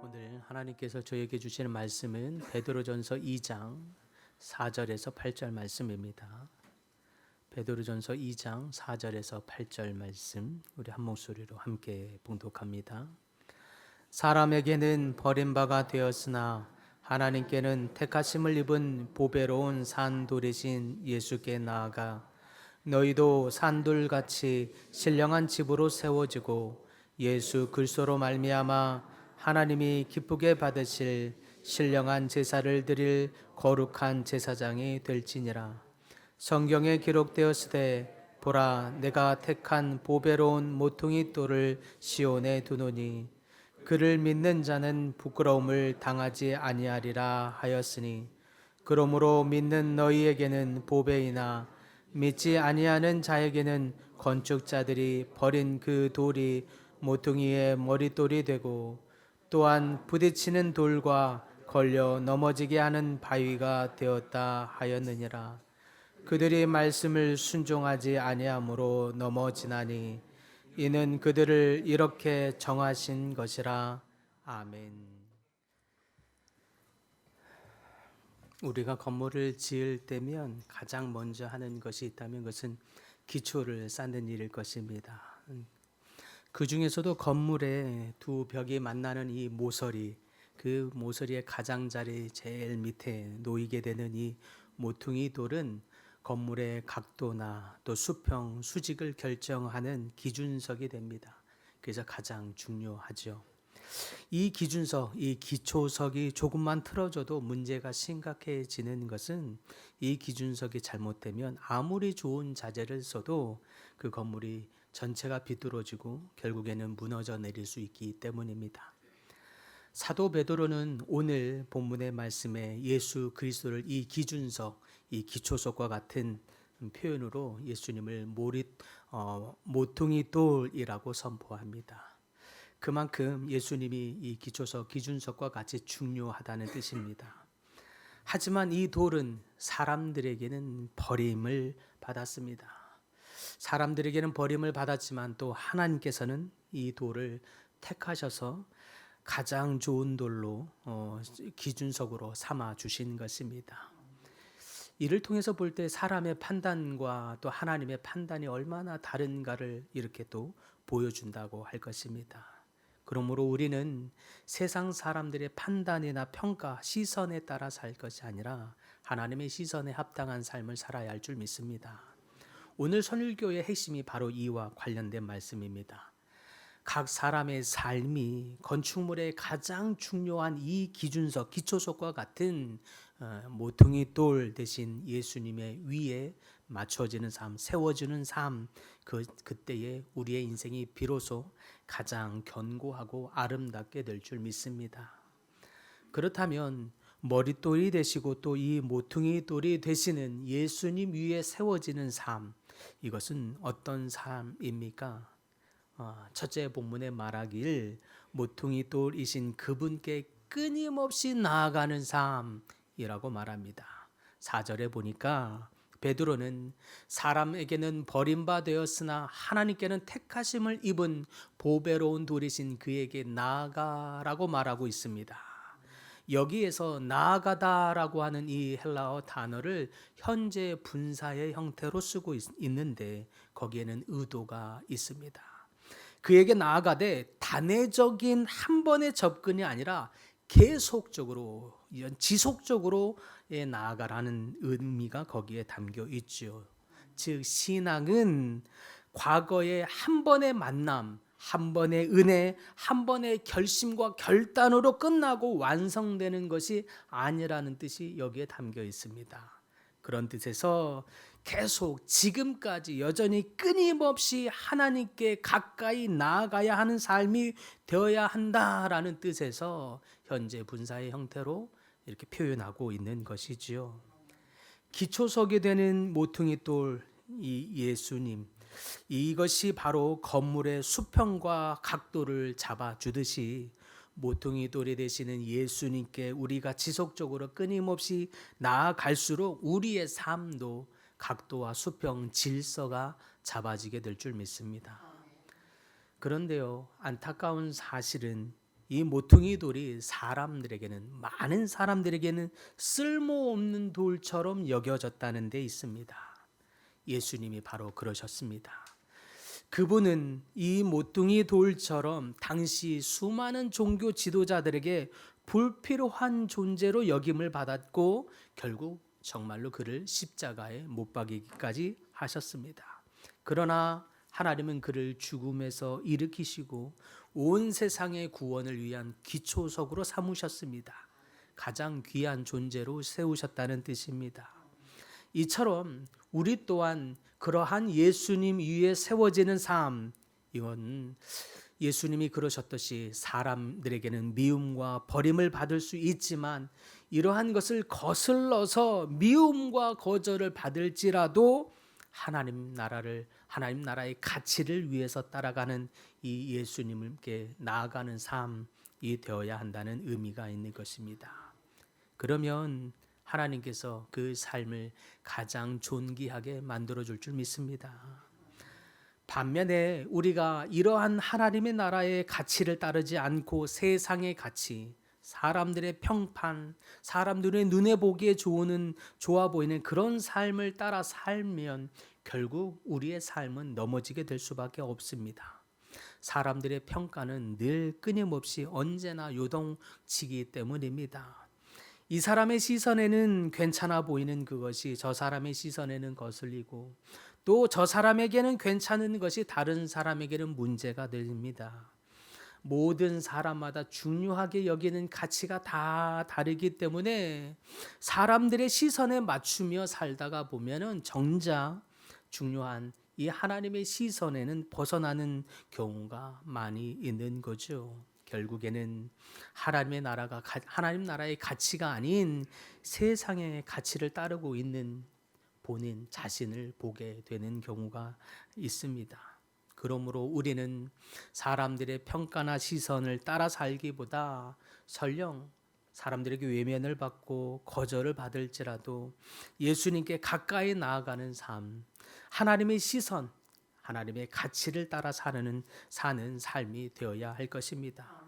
오늘 하나님께서 저에게 주시는 말씀은 베드로전서 2장 4절에서 8절 말씀입니다. 베드로전서 2장 4절에서 8절 말씀 우리 한 목소리로 함께 봉독합니다. 사람에게는 버림바가 되었으나 하나님께는 택하심을 입은 보배로운 산돌이신 예수께 나아가 너희도 산돌같이 신령한 집으로 세워지고 예수 그리스도로 말미암아 하나님이 기쁘게 받으실 신령한 제사를 드릴 거룩한 제사장이 될지니라. 성경에 기록되었으되 보라 내가 택한 보배로운 모퉁이 돌을 시온에 두노니 그를 믿는 자는 부끄러움을 당하지 아니하리라 하였으니 그러므로 믿는 너희에게는 보배이나 믿지 아니하는 자에게는 건축자들이 버린 그 돌이 모퉁이의 머릿돌이 되고 또한 부딪히는 돌과 걸려 넘어지게 하는 바위가 되었다 하였느니라. 그들이 말씀을 순종하지 아니함으로 넘어지나니 이는 그들을 이렇게 정하신 것이라. 아멘. 우리가 건물을 지을 때면 가장 먼저 하는 것이 있다면 그것은 기초를 쌓는 일일 것입니다. 그 중에서도 건물의 두 벽이 만나는 이 모서리, 그 모서리의 가장자리 제일 밑에 놓이게 되는 이 모퉁이 돌은 건물의 각도나 또 수평, 수직을 결정하는 기준석이 됩니다. 그래서 가장 중요하죠. 이 기준석, 이 기초석이 조금만 틀어져도 문제가 심각해지는 것은 이 기준석이 잘못되면 아무리 좋은 자재를 써도 그 건물이 전체가 비뚤어지고 결국에는 무너져 내릴 수 있기 때문입니다. 사도 베드로는 오늘 본문의 말씀에 예수 그리스도를 이 기준석, 이 기초석과 같은 표현으로 예수님을 모퉁이 돌이라고 선포합니다. 그만큼 예수님이 이 기초석, 기준석과 같이 중요하다는 뜻입니다. 하지만 이 돌은 사람들에게는 버림을 받았습니다. 사람들에게는 버림을 받았지만 또 하나님께서는 이 돌을 택하셔서 가장 좋은 돌로 기준석으로 삼아 주신 것입니다. 이를 통해서 볼 때 사람의 판단과 또 하나님의 판단이 얼마나 다른가를 이렇게 또 보여준다고 할 것입니다. 그러므로 우리는 세상 사람들의 판단이나 평가, 시선에 따라 살 것이 아니라 하나님의 시선에 합당한 삶을 살아야 할 줄 믿습니다. 오늘 선율교의 핵심이 바로 이와 관련된 말씀입니다. 각 사람의 삶이 건축물의 가장 중요한 이 기준석, 기초석과 같은 모퉁이 돌 대신 예수님의 위에 맞춰지는 삶, 세워지는 삶, 그때에 우리의 인생이 비로소 가장 견고하고 아름답게 될 줄 믿습니다. 그렇다면 머릿돌이 되시고 또 이 모퉁이 돌이 되시는 예수님 위에 세워지는 삶, 이것은 어떤 삶입니까? 첫째 본문에 말하길 모퉁이 돌이신 그분께 끊임없이 나아가는 삶이라고 말합니다. 4절에 보니까 베드로는 사람에게는 버림받았으나 하나님께는 택하심을 입은 보배로운 돌이신 그에게 나아가라고 말하고 있습니다. 여기에서 나아가다라고 하는 이 헬라어 단어를 현재 분사의 형태로 쓰고 있는데 거기에는 의도가 있습니다. 그에게 나아가되 단회적인 한 번의 접근이 아니라 계속적으로, 지속적으로 나아가라는 의미가 거기에 담겨 있죠. 즉 신앙은 과거의 한 번의 만남, 한 번의 은혜, 한 번의 결심과 결단으로 끝나고 완성되는 것이 아니라는 뜻이 여기에 담겨 있습니다. 그런 뜻에서 계속 지금까지 여전히 끊임없이 하나님께 가까이 나아가야 하는 삶이 되어야 한다라는 뜻에서 현재 분사의 형태로 이렇게 표현하고 있는 것이지요. 기초석이 되는 모퉁이 돌, 이 예수님, 이것이 바로 건물의 수평과 각도를 잡아주듯이 모퉁이 돌이 되시는 예수님께 우리가 지속적으로 끊임없이 나아갈수록 우리의 삶도 각도와 수평, 질서가 잡아지게 될 줄 믿습니다. 그런데요, 안타까운 사실은 이 모퉁이 돌이 많은 사람들에게는 쓸모없는 돌처럼 여겨졌다는 데 있습니다. 예수님이 바로 그러셨습니다. 그분은 이 모퉁이 돌처럼 당시 수많은 종교 지도자들에게 불필요한 존재로 여김을 받았고 결국 정말로 그를 십자가에 못 박이기까지 하셨습니다. 그러나 하나님은 그를 죽음에서 일으키시고 온 세상의 구원을 위한 기초석으로 삼으셨습니다. 가장 귀한 존재로 세우셨다는 뜻입니다. 이처럼 우리 또한 그러한 예수님 위에 세워지는 삶, 이건 예수님이 그러셨듯이 사람들에게는 미움과 버림을 받을 수 있지만 이러한 것을 거슬러서 미움과 거절을 받을지라도 하나님 나라의 가치를 위해서 따라가는 이 예수님께 나아가는 삶이 되어야 한다는 의미가 있는 것입니다. 그러면 하나님께서 그 삶을 가장 존귀하게 만들어줄 줄 믿습니다. 반면에 우리가 이러한 하나님의 나라의 가치를 따르지 않고 세상의 가치, 사람들의 평판, 사람들의 눈에 보기에 좋아 보이는 그런 삶을 따라 살면 결국 우리의 삶은 넘어지게 될 수밖에 없습니다. 사람들의 평가는 늘 끊임없이 언제나 요동치기 때문입니다. 이 사람의 시선에는 괜찮아 보이는 그것이 저 사람의 시선에는 거슬리고 또 저 사람에게는 괜찮은 것이 다른 사람에게는 문제가 됩니다. 모든 사람마다 중요하게 여기는 가치가 다 다르기 때문에 사람들의 시선에 맞추며 살다가 보면은 정작 중요한 이 하나님의 시선에는 벗어나는 경우가 많이 있는 거죠. 결국에는 하나님 나라의 가치가 아닌 세상의 가치를 따르고 있는 본인 자신을 보게 되는 경우가 있습니다. 그러므로 우리는 사람들의 평가나 시선을 따라 살기보다 설령 사람들에게 외면을 받고 거절을 받을지라도 예수님께 가까이 나아가는 삶, 하나님의 시선, 하나님의 가치를 따라 사는 삶이 되어야 할 것입니다.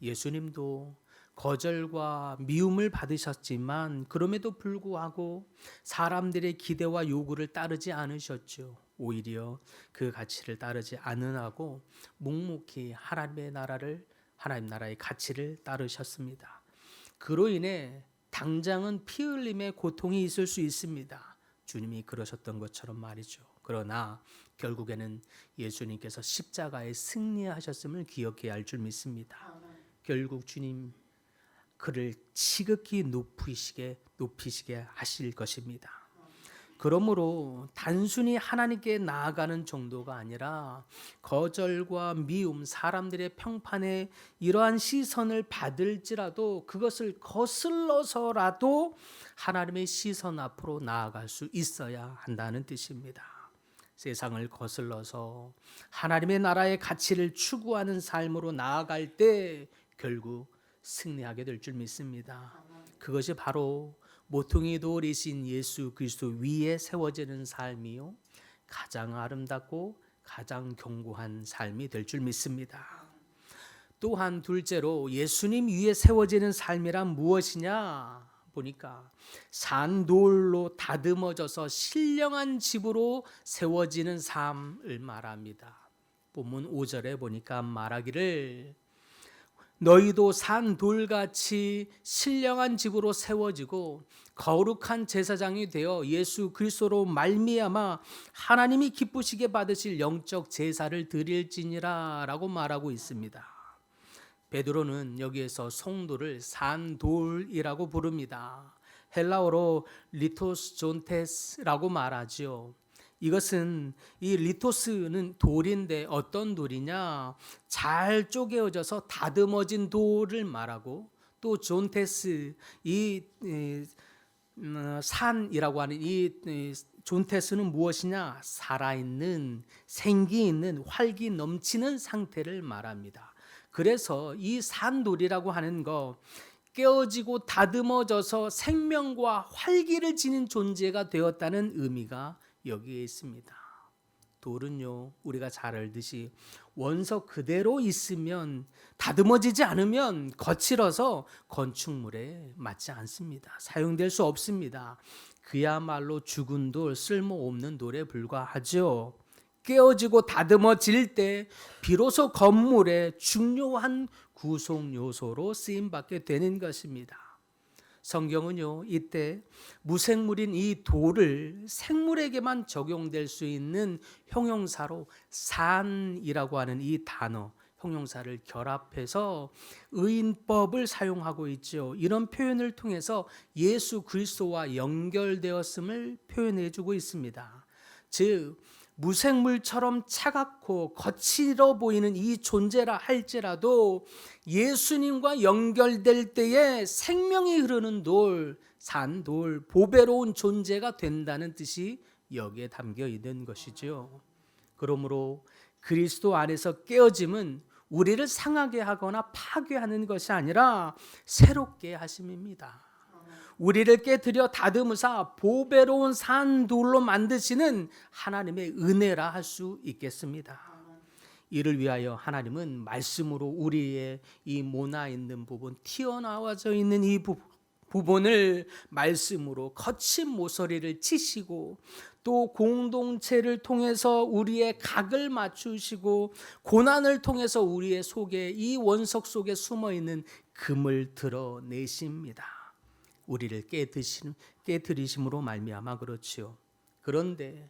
예수님도 거절과 미움을 받으셨지만 그럼에도 불구하고 사람들의 기대와 요구를 따르지 않으셨죠. 오히려 그 가치를 따르지 않으라고 묵묵히 하나님 나라의 가치를 따르셨습니다. 그로 인해 당장은 피 흘림의 고통이 있을 수 있습니다. 주님이 그러셨던 것처럼 말이죠. 그러나 결국에는 예수님께서 십자가에 승리하셨음을 기억해야 할 줄 믿습니다. 결국 주님 그를 지극히 높이시게 하실 것입니다. 그러므로 단순히 하나님께 나아가는 정도가 아니라 거절과 미움, 사람들의 평판에 이러한 시선을 받을지라도 그것을 거슬러서라도 하나님의 시선 앞으로 나아갈 수 있어야 한다는 뜻입니다. 세상을 거슬러서 하나님의 나라의 가치를 추구하는 삶으로 나아갈 때 결국 승리하게 될 줄 믿습니다. 그것이 바로 모퉁이 돌이신 예수 그리스도 위에 세워지는 삶이요 가장 아름답고 가장 견고한 삶이 될 줄 믿습니다. 또한 둘째로 예수님 위에 세워지는 삶이란 무엇이냐 보니까 산돌로 다듬어져서 신령한 집으로 세워지는 삶을 말합니다. 본문 5절에 보니까 말하기를 너희도 산 돌같이 신령한 집으로 세워지고 거룩한 제사장이 되어 예수 그리스도로 말미암아 하나님이 기쁘시게 받으실 영적 제사를 드릴지니라라고 말하고 있습니다. 베드로는 여기에서 송도를 산돌이라고 부릅니다. 헬라어로 리토스 존테스라고 말하죠. 이것은 이 리토스는 돌인데 어떤 돌이냐? 잘 쪼개어져서 다듬어진 돌을 말하고 또 존테스 산이라고 하는 이 존테스는 무엇이냐? 살아있는 생기 있는 활기 넘치는 상태를 말합니다. 그래서 이 산돌이라고 하는 거 깨어지고 다듬어져서 생명과 활기를 지닌 존재가 되었다는 의미가 여기에 있습니다. 돌은요, 우리가 잘 알듯이 원석 그대로 있으면, 다듬어지지 않으면 거칠어서 건축물에 맞지 않습니다. 사용될 수 없습니다. 그야말로 죽은 돌, 쓸모없는 돌에 불과하죠. 깨어지고 다듬어질 때 비로소 건물의 중요한 구성 요소로 쓰임 받게 되는 것입니다. 성경은요, 이때 무생물인 이 돌을 생물에게만 적용될 수 있는 형용사로 산이라고 하는 이 단어, 형용사를 결합해서 의인법을 사용하고 있죠. 이런 표현을 통해서 예수 그리스도와 연결되었음을 표현해 주고 있습니다. 즉 무생물처럼 차갑고 거칠어 보이는 이 존재라 할지라도 예수님과 연결될 때에 생명이 흐르는 돌, 산돌, 보배로운 존재가 된다는 뜻이 여기에 담겨 있는 것이죠. 그러므로 그리스도 안에서 깨어짐은 우리를 상하게 하거나 파괴하는 것이 아니라 새롭게 하심입니다. 우리를 깨뜨려 다듬으사 보배로운 산돌로 만드시는 하나님의 은혜라 할 수 있겠습니다. 이를 위하여 하나님은 말씀으로 우리의 이 모나 있는 부분, 튀어나와져 있는 이 부분을 말씀으로 거친 모서리를 치시고, 또 공동체를 통해서 우리의 각을 맞추시고, 고난을 통해서 우리의 속에, 이 원석 속에 숨어 있는 금을 드러내십니다. 우리를 깨뜨리심으로 말미암아 그렇지요. 그런데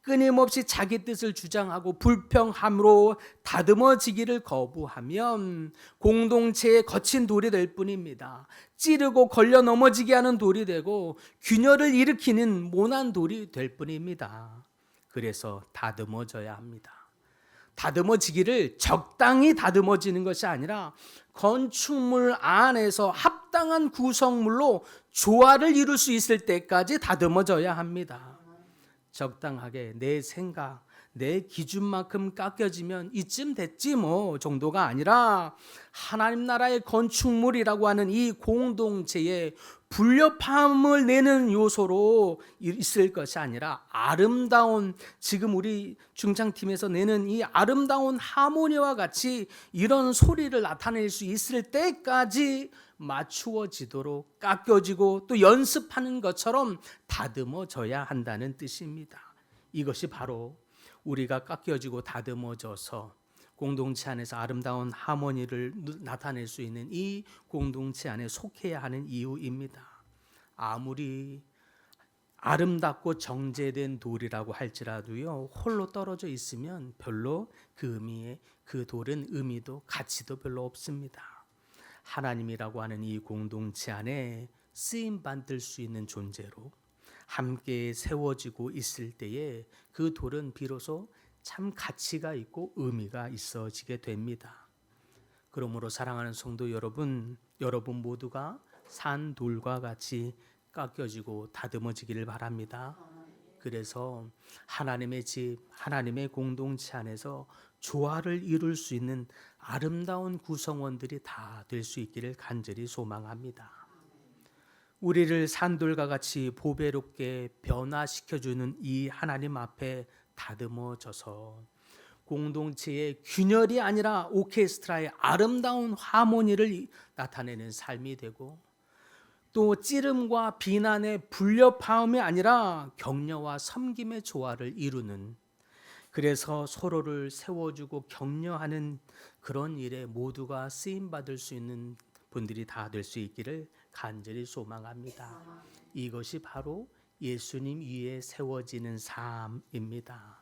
끊임없이 자기 뜻을 주장하고 불평함으로 다듬어지기를 거부하면 공동체의 거친 돌이 될 뿐입니다. 찌르고 걸려 넘어지게 하는 돌이 되고 균열을 일으키는 모난 돌이 될 뿐입니다. 그래서 다듬어져야 합니다. 다듬어지기를 적당히 다듬어지는 것이 아니라 건축물 안에서 합당한 구성물로 조화를 이룰 수 있을 때까지 다듬어져야 합니다. 적당하게 내 생각, 내 기준만큼 깎여지면 이쯤 됐지 뭐 정도가 아니라 하나님 나라의 건축물이라고 하는 이 공동체에 불협화음을 내는 요소로 있을 것이 아니라 아름다운, 지금 우리 중창팀에서 내는 이 아름다운 하모니와 같이 이런 소리를 나타낼 수 있을 때까지 맞추어지도록 깎여지고 또 연습하는 것처럼 다듬어져야 한다는 뜻입니다. 이것이 바로 우리가 깎여지고 다듬어져서 공동체 안에서 아름다운 하모니를 나타낼 수 있는 이 공동체 안에 속해야 하는 이유입니다. 아무리 아름답고 정제된 돌이라고 할지라도요, 홀로 떨어져 있으면 별로 그 돌은 의미도 가치도 별로 없습니다. 하나님이라고 하는 이 공동체 안에 쓰임 받을 수 있는 존재로 함께 세워지고 있을 때에 그 돌은 비로소 참 가치가 있고 의미가 있어지게 됩니다. 그러므로 사랑하는 성도 여러분, 여러분 모두가 산 돌과 같이 깎여지고 다듬어지기를 바랍니다. 그래서 하나님의 집, 하나님의 공동체 안에서 조화를 이룰 수 있는 아름다운 구성원들이 다 될 수 있기를 간절히 소망합니다. 우리를 산돌과 같이 보배롭게 변화시켜주는 이 하나님 앞에 다듬어져서 공동체의 균열이 아니라 오케스트라의 아름다운 하모니를 나타내는 삶이 되고, 또 찌름과 비난의 불협화음이 아니라 격려와 섬김의 조화를 이루는, 그래서 서로를 세워주고 격려하는 그런 일에 모두가 쓰임받을 수 있는 분들이 다 될 수 있기를 간절히 소망합니다. 이것이 바로 예수님 위에 세워지는 삶입니다.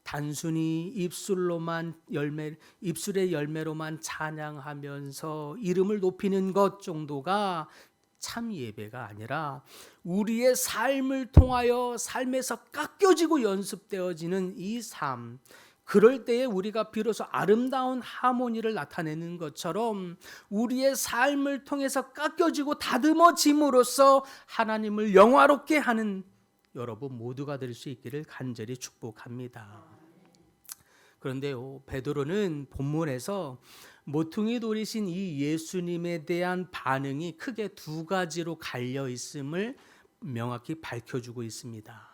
단순히 입술의 열매로만 찬양하면서 이름을 높이는 것 정도가 참 예배가 아니라 우리의 삶을 통하여 삶에서 깎여지고 연습되어지는 이 삶, 그럴 때에 우리가 비로소 아름다운 하모니를 나타내는 것처럼 우리의 삶을 통해서 깎여지고 다듬어짐으로써 하나님을 영화롭게 하는 여러분 모두가 될 수 있기를 간절히 축복합니다. 그런데요, 베드로는 본문에서 모퉁이 돌이신 이 예수님에 대한 반응이 크게 두 가지로 갈려 있음을 명확히 밝혀주고 있습니다.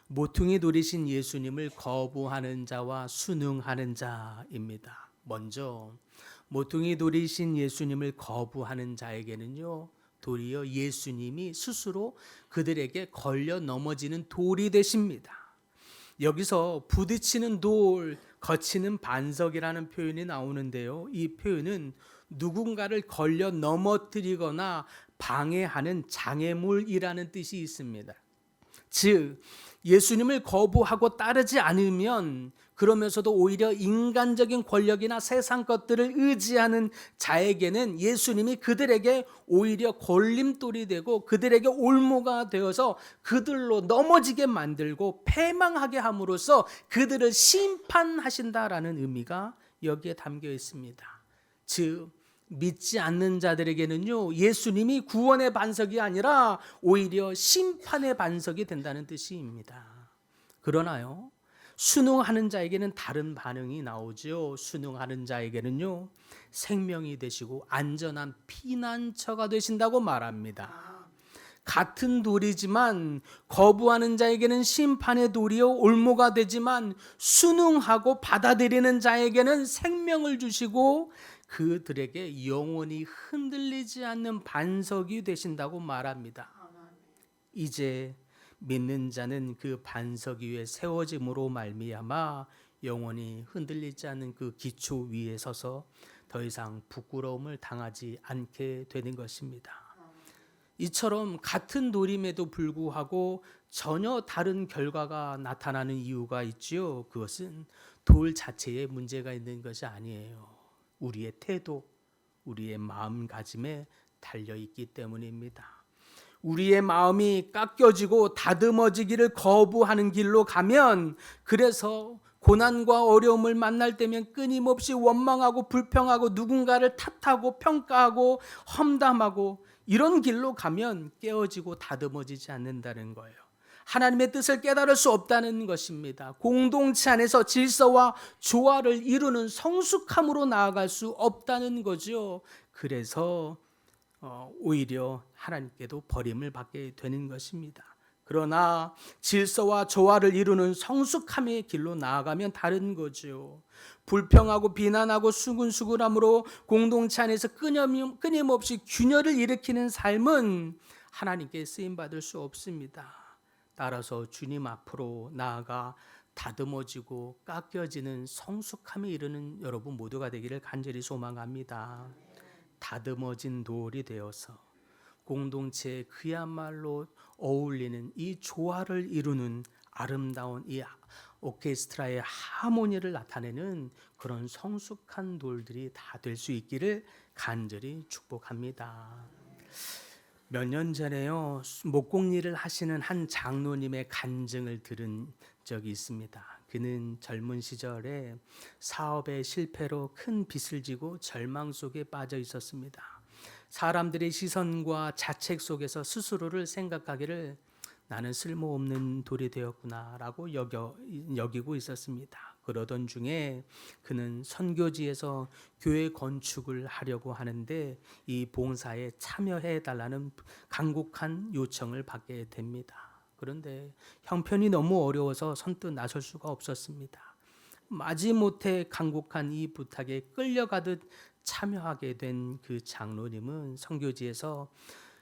모퉁이 돌이신 예수님을 거부하는 자와 순응하는 자입니다. 먼저 모퉁이 돌이신 예수님을 거부하는 자에게는요, 도리어 예수님이 스스로 그들에게 걸려 넘어지는 돌이 되십니다. 여기서 부딪히는 돌, 거치는 반석이라는 표현이 나오는데요. 이 표현은 누군가를 걸려 넘어뜨리거나 방해하는 장애물이라는 뜻이 있습니다. 즉 예수님을 거부하고 따르지 않으면, 그러면서도 오히려 인간적인 권력이나 세상 것들을 의지하는 자에게는 예수님이 그들에게 오히려 걸림돌이 되고 그들에게 올무가 되어서 그들로 넘어지게 만들고 패망하게 함으로써 그들을 심판하신다라는 의미가 여기에 담겨 있습니다. 즉 믿지 않는 자들에게는요, 예수님이 구원의 반석이 아니라 오히려 심판의 반석이 된다는 뜻입니다. 그러나요, 순응하는 자에게는 다른 반응이 나오죠. 순응하는 자에게는요, 생명이 되시고 안전한 피난처가 되신다고 말합니다. 같은 돌이지만 거부하는 자에게는 심판의 돌이요 올무가 되지만, 순응하고 받아들이는 자에게는 생명을 주시고 그들에게 영원히 흔들리지 않는 반석이 되신다고 말합니다. 이제 믿는 자는 그 반석 위에 세워짐으로 말미암아 영원히 흔들리지 않는 그 기초 위에 서서 더 이상 부끄러움을 당하지 않게 되는 것입니다. 이처럼 같은 돌임에도 불구하고 전혀 다른 결과가 나타나는 이유가 있지요. 그것은 돌 자체에 문제가 있는 것이 아니에요. 우리의 태도, 우리의 마음가짐에 달려있기 때문입니다. 우리의 마음이 깎여지고 다듬어지기를 거부하는 길로 가면, 그래서 고난과 어려움을 만날 때면 끊임없이 원망하고 불평하고 누군가를 탓하고 평가하고 험담하고, 이런 길로 가면 깨어지고 다듬어지지 않는다는 거예요. 하나님의 뜻을 깨달을 수 없다는 것입니다. 공동체 안에서 질서와 조화를 이루는 성숙함으로 나아갈 수 없다는 거죠. 그래서 오히려 하나님께도 버림을 받게 되는 것입니다. 그러나 질서와 조화를 이루는 성숙함의 길로 나아가면 다른 거죠. 불평하고 비난하고 수근수근함으로 공동체 안에서 끊임없이 균열을 일으키는 삶은 하나님께 쓰임받을 수 없습니다. 따라서 주님 앞으로 나아가 다듬어지고 깎여지는 성숙함에 이르는 여러분 모두가 되기를 간절히 소망합니다. 다듬어진 돌이 되어서 공동체에 그야말로 어울리는 이 조화를 이루는 아름다운 이 오케스트라의 하모니를 나타내는 그런 성숙한 돌들이 다 될 수 있기를 간절히 축복합니다. 몇 년 전에요, 목공일을 하시는 한 장로님의 간증을 들은 적이 있습니다. 그는 젊은 시절에 사업의 실패로 큰 빚을 지고 절망 속에 빠져 있었습니다. 사람들의 시선과 자책 속에서 스스로를 생각하기를 나는 쓸모없는 돌이 되었구나라고 여기고 있었습니다. 그러던 중에 그는 선교지에서 교회 건축을 하려고 하는데 이 봉사에 참여해 달라는 간곡한 요청을 받게 됩니다. 그런데 형편이 너무 어려워서 선뜻 나설 수가 없었습니다. 마지못해 간곡한 이 부탁에 끌려가듯 참여하게 된 그 장로님은 선교지에서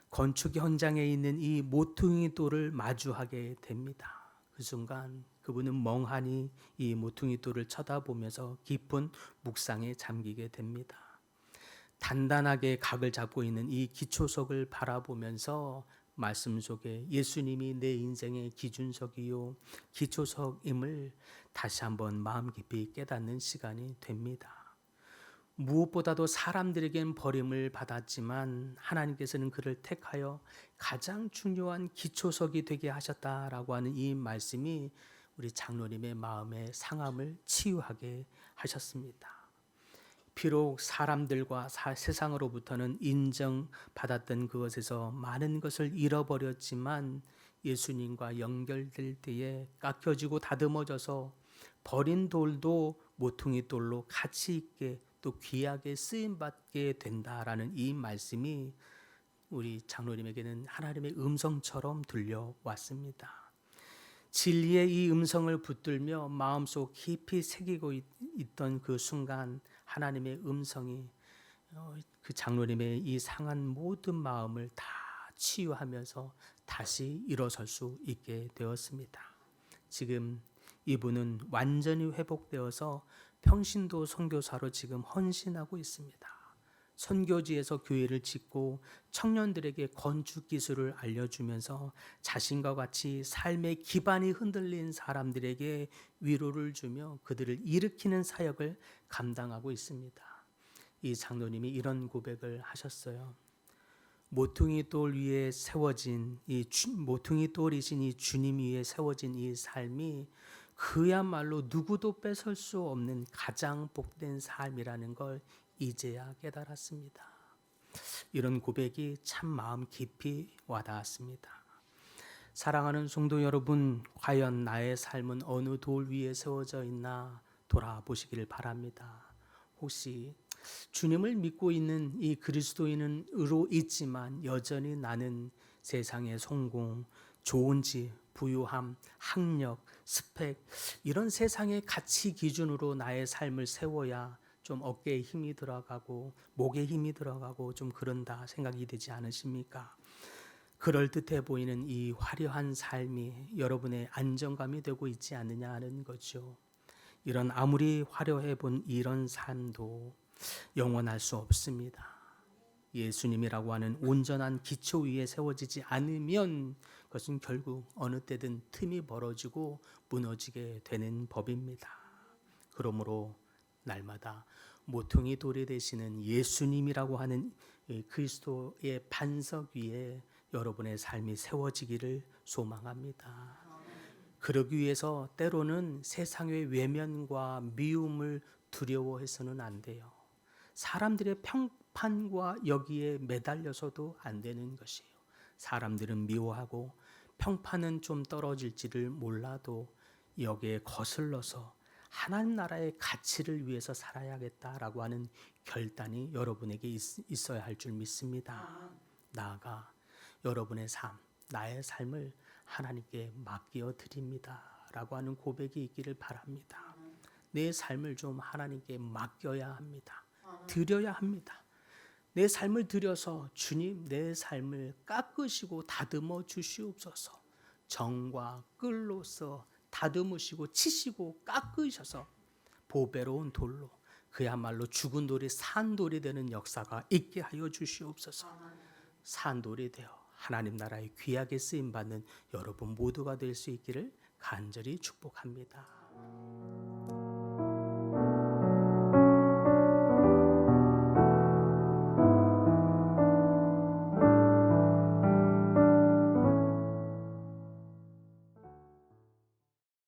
건축 현장에 있는 이 모퉁이 돌을 마주하게 됩니다. 그 순간 그분은 멍하니 이 모퉁이 돌을 쳐다보면서 깊은 묵상에 잠기게 됩니다. 단단하게 각을 잡고 있는 이 기초석을 바라보면서 말씀 속에 예수님이 내 인생의 기준석이요 기초석임을 다시 한번 마음 깊이 깨닫는 시간이 됩니다. 무엇보다도 사람들에겐 버림을 받았지만 하나님께서는 그를 택하여 가장 중요한 기초석이 되게 하셨다라고 하는 이 말씀이 우리 장로님의 마음의 상함을 치유하게 하셨습니다. 비록 사람들과 세상으로부터는 인정받았던 그것에서 많은 것을 잃어버렸지만 예수님과 연결될 때에 깎여지고 다듬어져서 버린 돌도 모퉁이 돌로 가치 있게 또 귀하게 쓰임받게 된다라는 이 말씀이 우리 장로님에게는 하나님의 음성처럼 들려왔습니다. 진리의 이 음성을 붙들며 마음속 깊이 새기고 있던 그 순간 하나님의 음성이 그 장로님의 이 상한 모든 마음을 다 치유하면서 다시 일어설 수 있게 되었습니다. 지금 이분은 완전히 회복되어서 평신도 선교사로 지금 헌신하고 있습니다. 선교지에서 교회를 짓고 청년들에게 건축 기술을 알려주면서 자신과 같이 삶의 기반이 흔들린 사람들에게 위로를 주며 그들을 일으키는 사역을 감당하고 있습니다. 이 장로님이 이런 고백을 하셨어요. 모퉁이 돌 위에 세워진 모퉁이 돌이신 이 주님 위에 세워진 이 삶이 그야말로 누구도 뺏을 수 없는 가장 복된 삶이라는 걸 이제야 깨달았습니다. 이런 고백이 참 마음 깊이 와닿았습니다. 사랑하는 성도 여러분, 과연 나의 삶은 어느 돌 위에 세워져 있나 돌아보시기를 바랍니다. 혹시 주님을 믿고 있는 이 그리스도인으로 있지만 여전히 나는 세상의 성공, 좋은 집, 부유함, 학력, 스펙 이런 세상의 가치 기준으로 나의 삶을 세워야 좀 어깨에 힘이 들어가고 목에 힘이 들어가고 좀 그런다 생각이 되지 않으십니까? 그럴듯해 보이는 이 화려한 삶이 여러분의 안정감이 되고 있지 않느냐 하는 거죠. 이런 아무리 화려해 본 이런 삶도 영원할 수 없습니다. 예수님이라고 하는 온전한 기초 위에 세워지지 않으면 그것은 결국 어느 때든 틈이 벌어지고 무너지게 되는 법입니다. 그러므로 날마다 모퉁이 돌이 되시는 예수님이라고 하는 그리스도의 반석 위에 여러분의 삶이 세워지기를 소망합니다. 그러기 위해서 때로는 세상의 외면과 미움을 두려워해서는 안 돼요. 사람들의 평판과 여기에 매달려서도 안 되는 것이에요. 사람들은 미워하고 평판은 좀 떨어질지를 몰라도 여기에 거슬러서 하나님 나라의 가치를 위해서 살아야겠다라고 하는 결단이 여러분에게 있어야 할 줄 믿습니다. 나아가 여러분의 삶, 나의 삶을 하나님께 맡겨 드립니다 라고 하는 고백이 있기를 바랍니다. 내 삶을 좀 하나님께 맡겨야 합니다. 드려야 합니다. 내 삶을 드려서 주님 내 삶을 깎으시고 다듬어 주시옵소서. 정과 끌로서 다듬으시고 치시고 깎으셔서 보배로운 돌로 그야말로 죽은 돌이 산 돌이 되는 역사가 있게 하여 주시옵소서. 산 돌이 되어 하나님 나라의 귀하게 쓰임 받는 여러분 모두가 될 수 있기를 간절히 축복합니다.